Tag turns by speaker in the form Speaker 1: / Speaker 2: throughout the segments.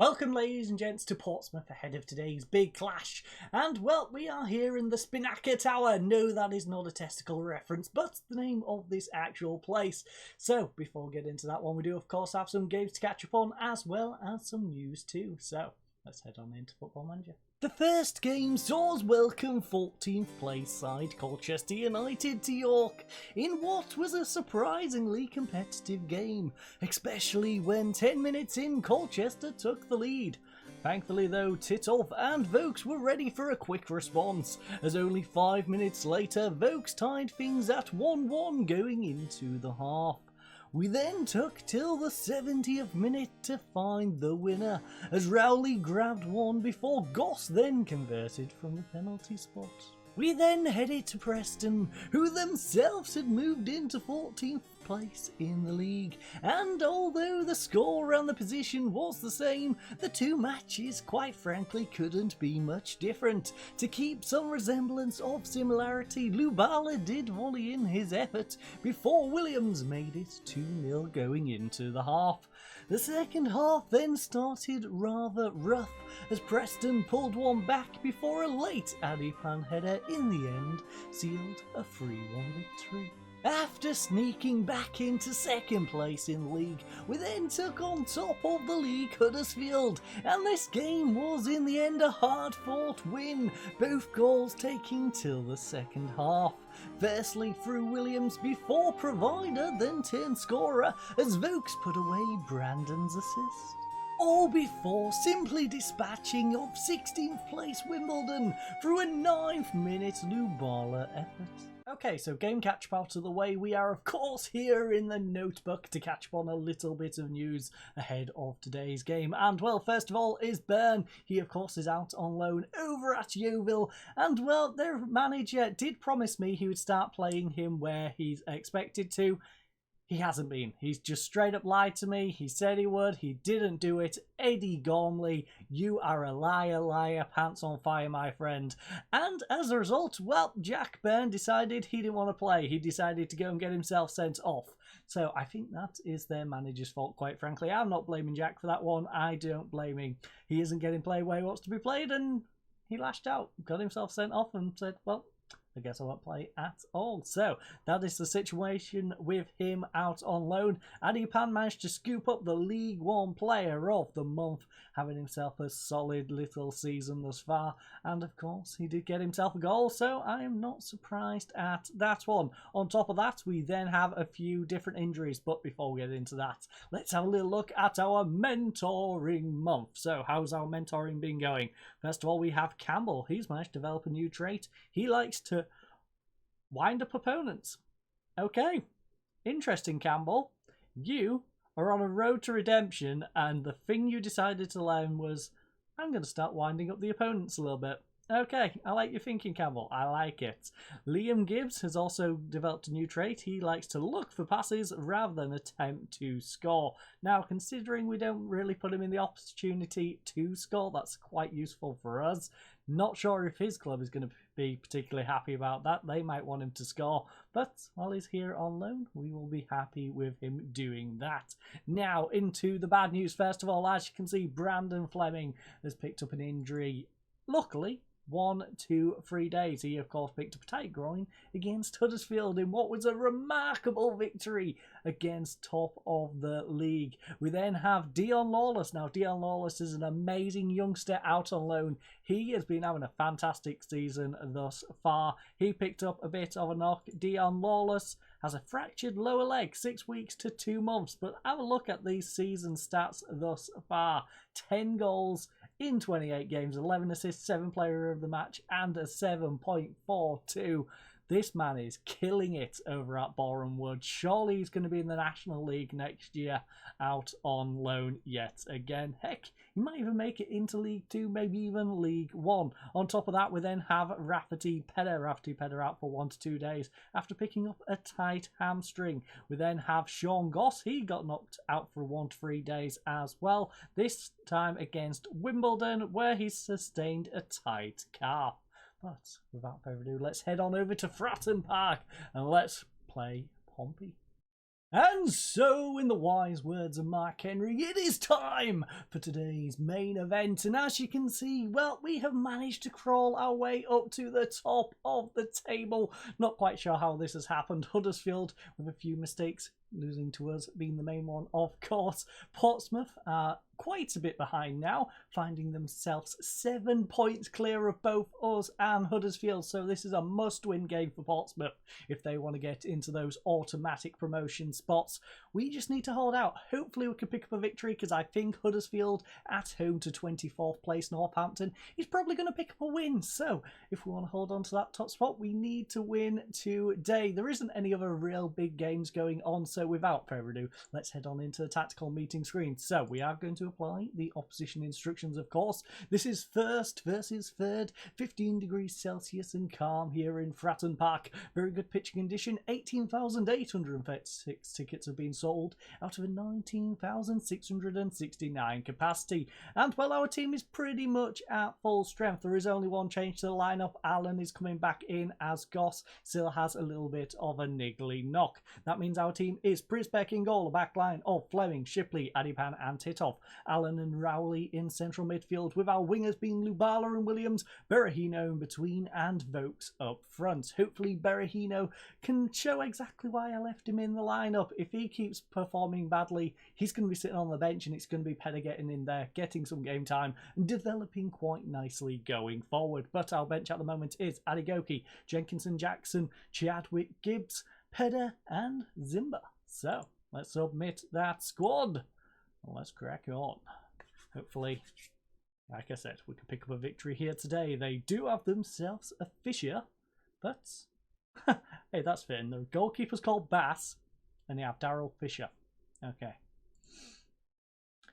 Speaker 1: Welcome ladies and gents to Portsmouth ahead of today's big clash, and well, we are here in the Spinnaker Tower. No, that is not a testicle reference, but the name of this actual place. So before we get into that one, we do of course have some games to catch up on as well as some news too. So let's head on into Football Manager. The first game saw us welcome 14th place side Colchester United to York in what was a surprisingly competitive game, especially when 10 minutes in Colchester took the lead. Thankfully though, Titov and Vokes were ready for a quick response, as only 5 minutes later Vokes tied things at 1-1 going into the half. We then took till the 70th minute to find the winner, as Rowley grabbed one before Goss then converted from the penalty spot. We then headed to Preston, who themselves had moved into 14th place in the league, and although the score and the position was the same, the two matches quite frankly couldn't be much different. To keep some resemblance of similarity, Lubala did volley in his effort before Williams made it 2-0 going into the half. The second half then started rather rough, as Preston pulled one back before a late Adipan header in the end sealed a 3-1 victory. After sneaking back into second place in the league, we then took on top of the league Huddersfield, and this game was in the end a hard-fought win, both goals taking till the second half. Firstly through Williams before Provider then turned scorer as Vokes put away Brandon's assist. All before simply dispatching of 16th place Wimbledon through a 9th minute Lubala effort. Okay, so game catch up out of the way, we are of course here in the notebook to catch up on a little bit of news ahead of today's game. And well, first of all is Byrne. He of course is out on loan over at Yeovil, and well, their manager did promise me he would start playing him where he's expected to. He hasn't been. He's just straight up lied to me. He said he would. He didn't do it. Eddie Gormley, you are a liar, liar, pants on fire, my friend. And as a result, well, Jack Byrne decided he didn't want to play. He decided to go and get himself sent off. So I think that is their manager's fault, quite frankly. I'm not blaming Jack for that one. I don't blame him. He isn't getting played where he wants to be played, and he lashed out, got himself sent off and said, well, I guess I won't play at all. So that is the situation with him out on loan. Adipan managed to scoop up the League One Player of the Month, having himself a solid little season thus far. And of course, he did get himself a goal, so I am not surprised at that one. On top of that, we then have a few different injuries. But before we get into that, let's have a little look at our mentoring month. So how's our mentoring been going? First of all, we have Campbell. He's managed to develop a new trait. He likes to wind up opponents. Okay, interesting, Campbell. You are on a road to redemption, and the thing you decided to learn was, I'm going to start winding up the opponents a little bit. Okay, I like your thinking, Campbell. I like it. Liam Gibbs has also developed a new trait. He likes to look for passes rather than attempt to score. Now, considering we don't really put him in the opportunity to score, that's quite useful for us. Not sure if his club is going to be particularly happy about that. They might want him to score, but while he's here on loan, we will be happy with him doing that. Now, into the bad news. First of all, as you can see, Brandon Fleming has picked up an injury. Luckily, 1, 2, 3 days. He, of course, picked up a tight groin against Huddersfield in what was a remarkable victory against top of the league. We then have Dion Lawless. Now, Dion Lawless is an amazing youngster out on loan. He has been having a fantastic season thus far. He picked up a bit of a knock. Dion Lawless has a fractured lower leg, 6 weeks to 2 months. But have a look at these season stats thus far. 10 goals in 28 games, 11 assists, 7 player of the match, and a 7.42. This man is killing it over at Boreham Wood. Surely he's going to be in the National League next year, out on loan yet again. Heck, he might even make it into League 2, maybe even League 1. On top of that, we then have Rafferty Pedder out for 1 to 2 days after picking up a tight hamstring. We then have Sean Goss. He got knocked out for 1 to 3 days as well, this time against Wimbledon, where he sustained a tight calf. But without further ado, let's head on over to Fratton Park and let's play Pompey. And so, in the wise words of Mark Henry, it is time for today's main event. And as you can see, well, we have managed to crawl our way up to the top of the table. Not quite sure how this has happened. Huddersfield with a few mistakes, losing to us being the main one, of course. Portsmouth are quite a bit behind now, finding themselves 7 points clear of both us and Huddersfield. So this is a must-win game for Portsmouth if they want to get into those automatic promotion spots. We just need to hold out. Hopefully we can pick up a victory, because I think Huddersfield at home to 24th place Northampton is probably going to pick up a win. So if we want to hold on to that top spot, we need to win today. There isn't any other real big games going on, so without further ado, let's head on into the tactical meeting screen. So we are going to apply the opposition instructions, of course. This is first versus third, 15 degrees Celsius and calm here in Fratton Park. Very good pitch condition. 18,836 tickets have been sold out of a 19,669 capacity. And well, our team is pretty much at full strength. There is only one change to the lineup. Alan is coming back in as Goss still has a little bit of a niggly knock. That means our team is Prisbeck in goal, a back line of Fleming, Shipley, Adipan and Titov. Alan and Rowley in central midfield, with our wingers being Lubala and Williams, Berahino in between and Vokes up front. Hopefully Berahino can show exactly why I left him in the lineup. If he keeps performing badly, he's going to be sitting on the bench, and it's going to be Pedder getting in there, getting some game time and developing quite nicely going forward. But our bench at the moment is Adigoki, Jenkinson, Jackson, Chadwick, Gibbs, Pedder and Zimba. So let's submit that squad. Let's crack on. Hopefully, like I said, we can pick up a victory here today. They do have themselves a Fisher, but hey, that's fitting. The goalkeeper's called Bass, and they have Daryl Fisher. Okay.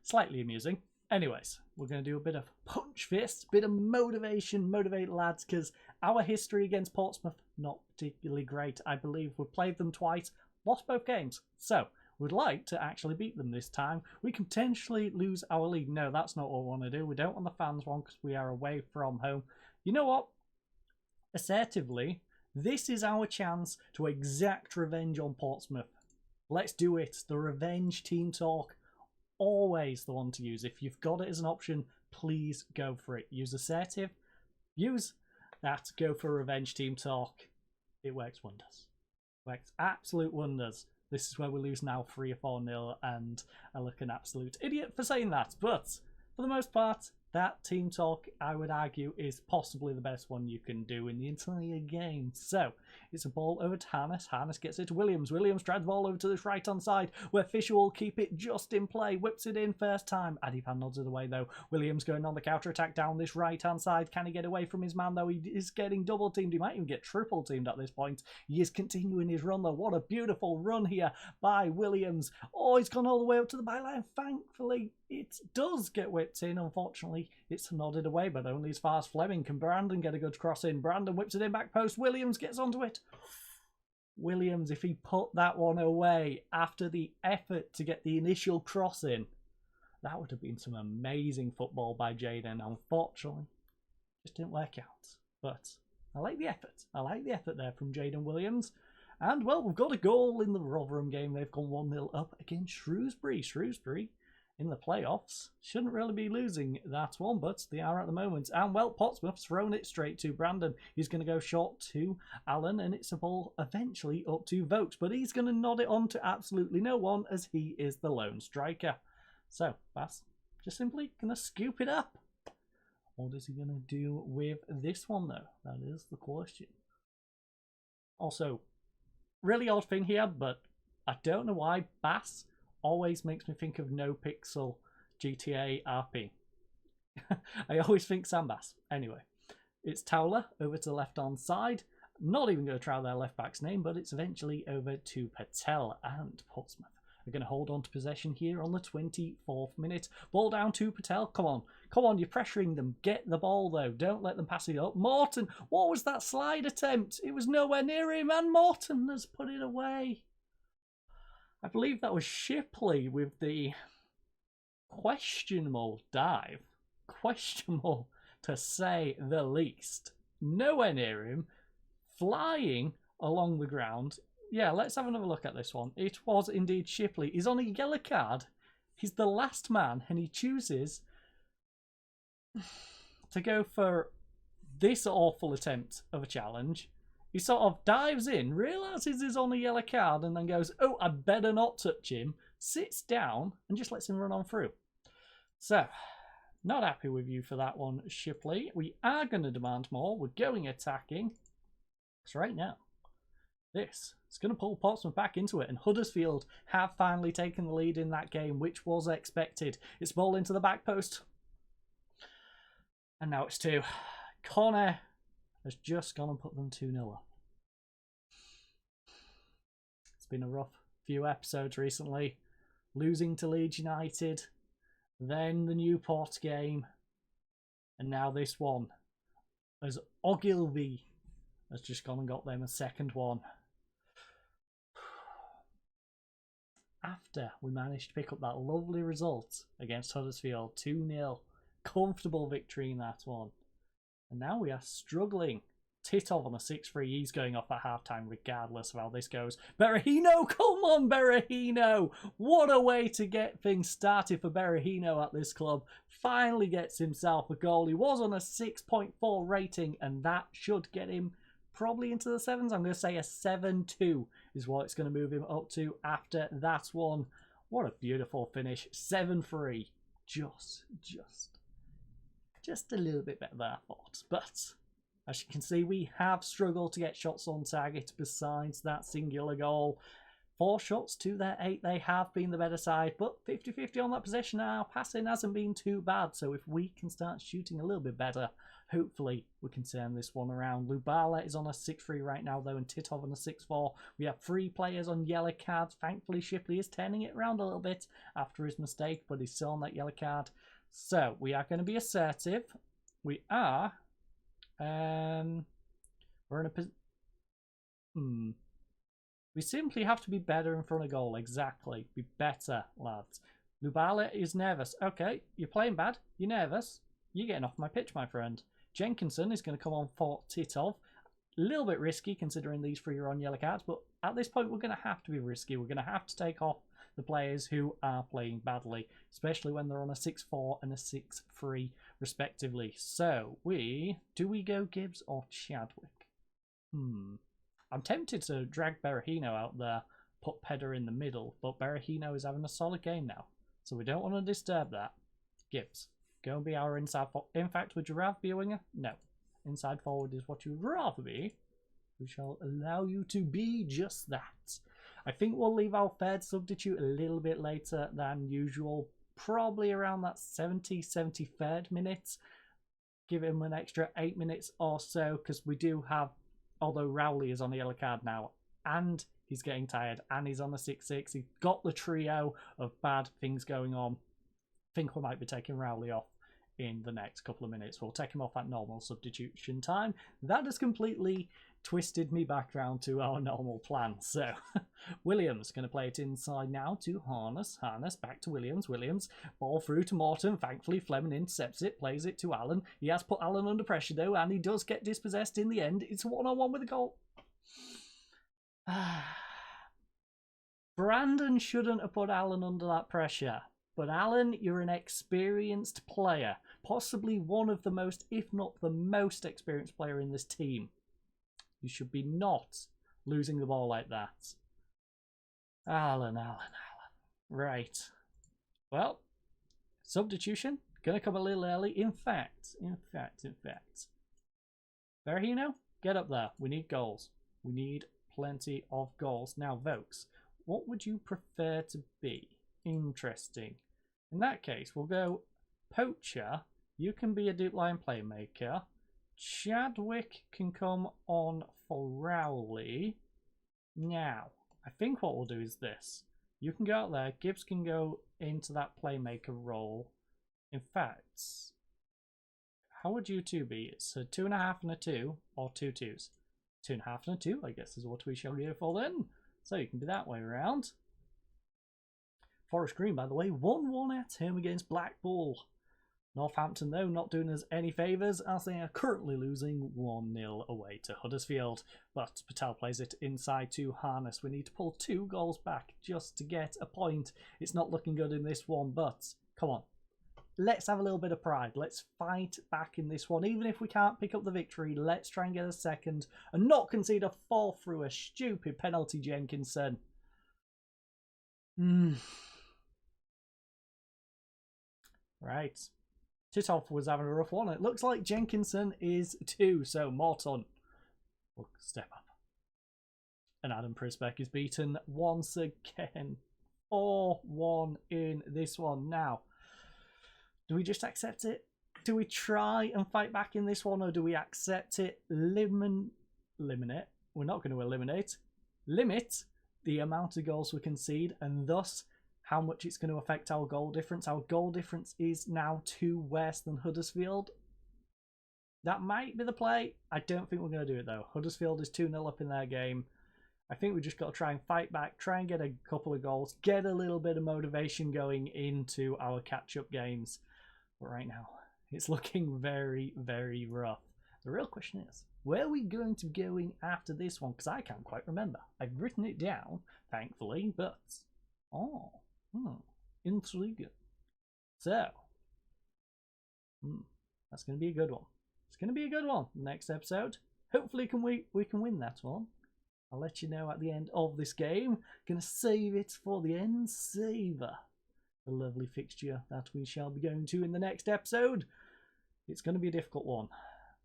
Speaker 1: Slightly amusing. Anyways, we're going to do a bit of punch fist, bit of motivation, motivate lads, because our history against Portsmouth, not particularly great. I believe we've played them twice, lost both games. So we'd like to actually beat them this time. We can potentially lose our lead. No, that's not what we want to do. We don't want the fans one, because we are away from home. You know what? Assertively, this is our chance to exact revenge on Portsmouth. Let's do it. The revenge team talk, always the one to use. If you've got it as an option, please go for it. Use assertive. Use that. Go for revenge team talk. It works wonders. Works absolute wonders. This is where we lose now 3 or 4-0, and I look an absolute idiot for saying that. But for the most part, that team talk, I would argue, is possibly the best one you can do in the entire game. So it's a ball over to Harness. Harness gets it to Williams. Williams drives the ball over to this right-hand side, where Fisher will keep it just in play. Whips it in first time. Adipan nods it away, though. Williams going on the counter-attack down this right-hand side. Can he get away from his man, though? He is getting double-teamed. He might even get triple-teamed at this point. He is continuing his run, though. What a beautiful run here by Williams. Oh, he's gone all the way up to the byline. Thankfully, it does get whipped in. Unfortunately, it's nodded away, but only as far as Fleming. Can Brandon get a good cross in? Brandon whips it in back post. Williams gets onto it. Williams, if he put that one away after the effort to get the initial cross in, that would have been some amazing football by Jaden. Unfortunately, just didn't work out. But I like the effort. I like the effort there from Jaden Williams. And, well, we've got a goal in the Rotherham game. They've gone 1-0 up against Shrewsbury. Shrewsbury in the playoffs shouldn't really be losing that one, but they are at the moment. And, well, Portsmouth's thrown it straight to Brandon. He's going to go short to Allen, and it's a ball eventually up to Vokes, but he's going to nod it on to absolutely no one, as he is the lone striker. So Bass just simply going to scoop it up. What is he going to do with this one, though? That is the question. Also, really odd thing here, but I don't know why Bass always makes me think of No Pixel GTA RP. I always think Sandbass. Anyway, it's Towler over to the left-hand side. Not even going to try their left-back's name, but it's eventually over to Patel, and Portsmouth are going to hold on to possession here on the 24th minute. Ball down to Patel. Come on. Come on, you're pressuring them. Get the ball, though. Don't let them pass it up. Morton, what was that slide attempt? It was nowhere near him, and Morton has put it away. I believe that was Shipley with the questionable dive. Questionable, to say the least. Nowhere near him. Flying along the ground. yeah, let's have another look at this one. It was indeed Shipley. He's on a yellow card. He's the last man, and he chooses to go for this awful attempt of a challenge. He sort of dives in, realises he's on a yellow card, and then goes, oh, I better not touch him, sits down, and just lets him run on through. So, not happy with you for that one, Shipley. We are going to demand more. We're going attacking. Because right now, this is going to pull Portsmouth back into it, and Huddersfield have finally taken the lead in that game, which was expected. It's ball into the back post. And now it's 2. Connor has just gone and put them 2-0 up. It's been a rough few episodes recently. Losing to Leeds United, then the Newport game, and now this one. As Ogilvy has just gone and got them a second one. After we managed to pick up that lovely result against Huddersfield, 2-0. Comfortable victory in that one. And now we are struggling. Titov on a 6-3. He's going off at half-time regardless of how this goes. Berahino! Come on, Berahino! What a way to get things started for Berahino at this club. Finally gets himself a goal. He was on a 6.4 rating, and that should get him probably into the 7s. I'm going to say a 7-2 is what it's going to move him up to after that one. What a beautiful finish. 7-3. Just a little bit better than I thought. But as you can see, we have struggled to get shots on target besides that singular goal. 4 shots to their 8. They have been the better side, but 50-50 on that possession now. Passing hasn't been too bad, so if we can start shooting a little bit better, hopefully we can turn this one around. Lubala is on a 6-3 right now, though, and Titov on a 6-4. We have 3 players on yellow cards. Thankfully, Shipley is turning it around a little bit after his mistake, but he's still on that yellow card. So, we are going to be assertive. We are... we're in a... We simply have to be better in front of goal. Exactly. Be better, lads. Lubala is nervous. Okay, you're playing bad. You're nervous. You're getting off my pitch, my friend. Jenkinson is going to come on for Titov. A little bit risky considering these 3 are on yellow cards, but at this point we're going to have to be risky. We're going to have to take off the players who are playing badly, especially when they're on a 6-4 and a 6-3 respectively. So, do we go Gibbs or Chadwick? I'm tempted to drag Berahino out there, put Pedder in the middle, but Berahino is having a solid game now, so we don't want to disturb that. Gibbs, go and be our inside forward. In fact, would you rather be a winger? No. Inside forward is what you'd rather be. We shall allow you to be just that. I think we'll leave our third substitute a little bit later than usual, probably around that 73rd minute. Give him an extra 8 minutes or so, because we do have, although Rowley is on the yellow card now, and he's getting tired, and he's on the 6-6. He's got the trio of bad things going on. I think we might be taking Rowley off in the next couple of minutes. We'll take him off at normal substitution time. That has completely twisted me back round to our normal plan. So, Williams going to play it inside now to Harness. Harness back to Williams. Williams, ball through to Morton. Thankfully, Fleming intercepts it, plays it to Allen. He has put Allen under pressure though, and he does get dispossessed in the end. It's a 1-on-1 with a goal. Brandon shouldn't have put Allen under that pressure. But Allen, you're an experienced player. Possibly one of the most, if not the most experienced player in this team. You should be not losing the ball like that. Allen. Right. Well, substitution. Gonna come a little early. In fact. Berahino, get up there. We need goals. We need plenty of goals. Now, Vokes, what would you prefer to be? Interesting. In that case, we'll go Poacher. You can be a deep line playmaker. Chadwick can come on for Rowley. Now, I think what we'll do is this. You can go out there. Gibbs can go into that playmaker role. In fact, how would you two be? It's a 2.5 and a 2, or 2 2s. 2.5 and a 2, I guess, is what we shall go for then. So you can be that way around. Forest Green, by the way, 1-1 at home against Blackpool. Northampton, though, not doing us any favours as they are currently losing 1-0 away to Huddersfield. But Patel plays it inside to Harness. We need to pull 2 goals back just to get a point. It's not looking good in this one, but come on. Let's have a little bit of pride. Let's fight back in this one. Even if we can't pick up the victory, let's try and get a second and not concede a fall through a stupid penalty, Jenkinson. Right. Titov was having a rough one. It looks like Jenkinson is too, so Morton will step up. And Adam Prisbeck is beaten once again. 4-1 in this one. Now, do we just accept it? Do we try and fight back in this one, or do we accept it? Eliminate? We're not going to eliminate. Limit the amount of goals we concede, and thus how much it's going to affect our goal difference. Our goal difference is now 2 worse than Huddersfield. That might be the play. I don't think we're going to do it, though. Huddersfield is 2-0 up in their game. I think we just got to try and fight back, try and get a couple of goals, get a little bit of motivation going into our catch-up games. But right now, it's looking very, very rough. The real question is, where are we going to be going after this one? Because I can't quite remember. I've written it down, thankfully, but... intriguing. So, that's going to be a good one. It's going to be a good one next episode. Hopefully we can win that one. I'll let you know at the end of this game. Going to save it for the end. Savor the lovely fixture that we shall be going to in the next episode. It's going to be a difficult one.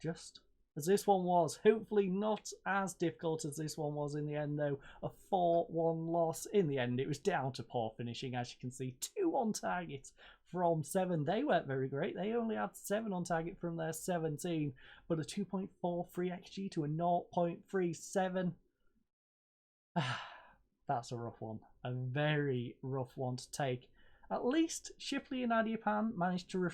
Speaker 1: Just as this one was. Hopefully not as difficult as this one was in the end, though. A 4-1 loss. In the end, it was down to poor finishing, as you can see. 2 on target from 7. They weren't very great. They only had 7 on target from their 17, but a 2.43 XG to a 0.37. That's a rough one. A very rough one to take. At least Shipley and Adiapan managed to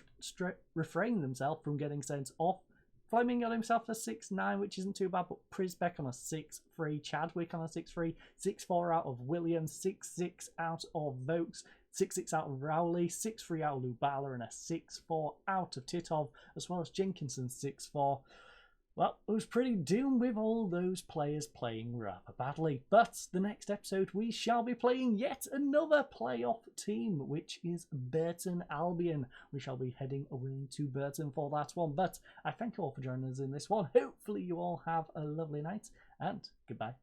Speaker 1: refrain themselves from getting sent off. Fleming got himself a 6-9, which isn't too bad, but Prisbeck on a 6-3, Chadwick on a 6-3, 6-4 out of Williams, 6-6 out of Vokes, 6-6 out of Rowley, 6-3 out of Lubala, and a 6-4 out of Titov, as well as Jenkinson 6-4. Well, it was pretty doomed with all those players playing rather badly. But the next episode, we shall be playing yet another playoff team, which is Burton Albion. We shall be heading away to Burton for that one. But I thank you all for joining us in this one. Hopefully you all have a lovely night, and goodbye.